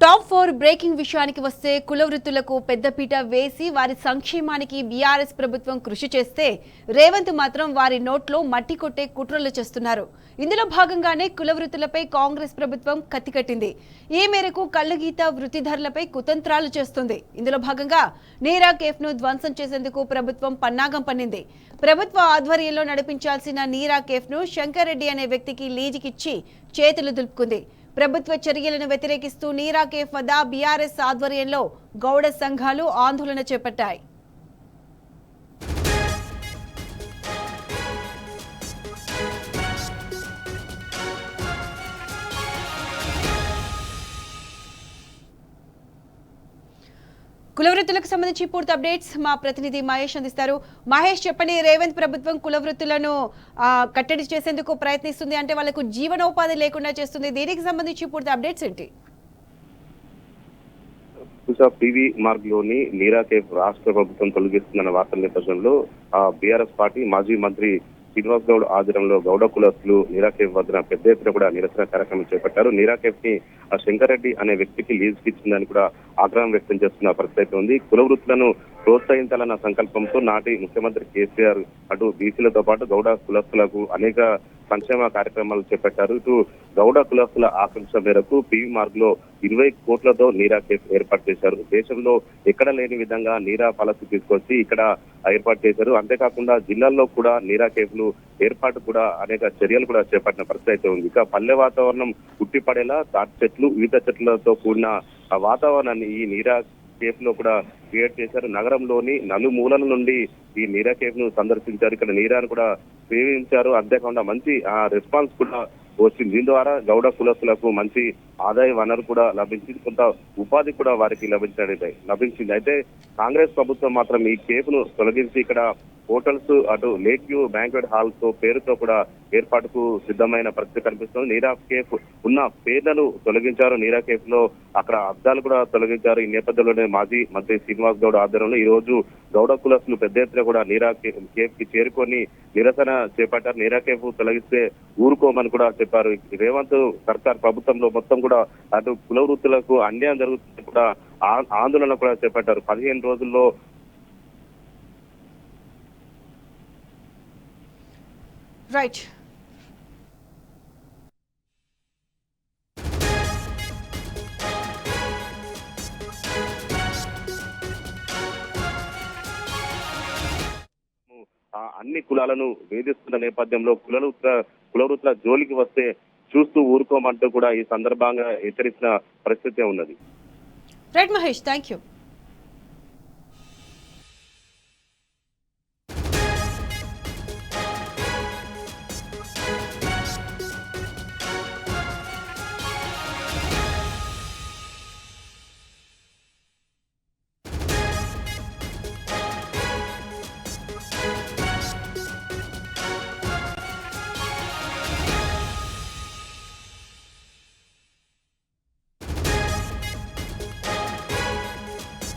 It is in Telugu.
టాప్ 4 బ్రేకింగ్ విషయానికి వస్తే కుల వృత్తులకు పెద్దపీట వేసి వారి సంక్షేమానికి బీఆర్ఎస్ ప్రభుత్వం కృషి చేస్తే రేవంత్ మాత్రం వారి నోట్లో మట్టి కొట్టే కుట్రలు చేస్తున్నారు. ఇందులో భాగంగానే కుల వృత్తులపై కాంగ్రెస్ ప్రభుత్వం కత్తికట్టింది. ఈ మేరకు కళ్ళగీత వృత్తిదారులపై కుతంత్రాలు చేస్తుంది. ఇందులో భాగంగా నీరా కేఫ్ ను ధ్వంసం చేసేందుకు ప్రభుత్వం పన్నాగం పన్నింది. ప్రభుత్వ ఆధ్వర్యంలో నడిపించాల్సిన నీరా కేఫ్ ను శంకర్ రెడ్డి అనే వ్యక్తికి లీజుకిచ్చి చేతులు దులుపుకుంది. ప్రభుత్వ చర్యలను వ్యతిరేకిస్తూ నీరా కేఫ్ వద్ద బీఆర్ఎస్ ఆధ్వర్యంలో గౌడ సంఘాలు ఆందోళన చేపట్టాయి. కులవృత్తులకు సంబంధించి పూర్తి అప్డేట్స్ మా ప్రతినిధి మహేష్ అందిస్తారు. మహేష్, చెప్పండి, రేవంత్ ప్రభుత్వం కులవృత్తులను కట్టడి చేసేందుకు ప్రయత్నిస్తుంది, అంటే వాళ్ళకు జీవనోపాధి లేకుండా చేస్తుంది. దీనికి సంబంధించి పూర్తి అప్డేట్స్ ఏంటి? పివి మార్గ్ లోని నీరా కేఫ్ రాష్ట్ర ప్రభుత్వం తొలగిస్తుందన్న వార్తల నేపథ్యంలో బీఆర్ఎస్ పార్టీ మాజీ మంత్రి శ్రీనివాస్ గౌడ్ ఆధ్వర్యంలో గౌడ కులస్తులు నీరా కేఫ్ వద్ద పెద్ద ఎత్తున కూడా నిరసన కార్యక్రమం చేపట్టారు. నీరా కేఫ్ ని శంకర్ రెడ్డి అనే వ్యక్తికి లీజుకి ఇచ్చిందని కూడా ఆగ్రహం వ్యక్తం చేస్తున్న పరిస్థితి ఉంది. కుల వృత్తులను ప్రోత్సహించాలన్న సంకల్పంతో నాటి ముఖ్యమంత్రి కేసీఆర్ అటు బీసీలతో పాటు గౌడ కులస్తులకు అనేక సంక్షేమ కార్యక్రమాలు చేపట్టారు. ఇటు గౌడ కులస్తుల ఆకాంక్ష మేరకు పివి మార్గ్ లో 20 కోట్లతో నీరా కేఫ్ ఏర్పాటు చేశారు. దేశంలో ఎక్కడ లేని విధంగా నీరా పాలసీ తీసుకొచ్చి ఇక్కడ ఏర్పాటు చేశారు. అంతేకాకుండా జిల్లాల్లో కూడా నీరా కేఫ్లు ఏర్పాటు కూడా అనేక చర్యలు కూడా చేపట్టిన పరిస్థితి అయితే ఉంది. ఇక పల్లె వాతావరణం ఉట్టిపడేలా తాటి చెట్లు, ఈత చెట్లతో కూడిన వాతావరణాన్ని ఈ నీరా కేఫ్ లో కూడా క్రియేట్ చేశారు. నగరంలోని నలుమూలల నుండి ఈ నీరా కేఫ్ ను సందర్శించారు. ఇక్కడ నీరాను కూడా సేవించారు. అంతేకాకుండా మంచి రెస్పాన్స్ కూడా వచ్చింది. దీని ద్వారా గౌడ కులస్తులకు మంచి ఆదాయ వనరు కూడా లభించింది, కొంత ఉపాధి కూడా వారికి లభించింది. అయితే కాంగ్రెస్ ప్రభుత్వం మాత్రం ఈ కేఫ్ ను తొలగించి ఇక్కడ హోటల్స్, అటు లేక్ వ్యూ బ్యాంక్వెట్ హాల్ తో పేరుతో కూడా ఏర్పాటుకు సిద్ధమైన పరిస్థితి కనిపిస్తుంది. నీరా కేఫ్ ఉన్న పేర్లను తొలగించారు. నీరా కేఫ్ లో అక్కడ అద్దాలు కూడా తొలగించారు. ఈ నేపథ్యంలోనే మాజీ మంత్రి శ్రీనివాస్ గౌడ్ ఆధ్వర్యంలో ఈ రోజు గౌడ కులస్తులు పెద్ద ఎత్తున కూడా నీరా కేఫ్ కి చేరుకొని నిరసన చేపట్టారు. నీరా కేఫ్ తొలగిస్తే ఊరుకోమని కూడా చెప్పారు. రేవంత్ సర్కార్ ప్రభుత్వంలో మొత్తం కూడా అటు కుల వృత్తులకు అన్యాయం జరుగుతుంది కూడా ఆందోళన కూడా చేపట్టారు. 15 రోజుల్లో రైట్. అన్ని కులాలను వేధిస్తున్న నేపథ్యంలో కుల వృత్తుల జోలికి వస్తే చూస్తూ ఊరుకోమంటూ కూడా ఈ సందర్భంగా హెచ్చరించిన పరిస్థితి ఉన్నది. Right Mahesh, thank you.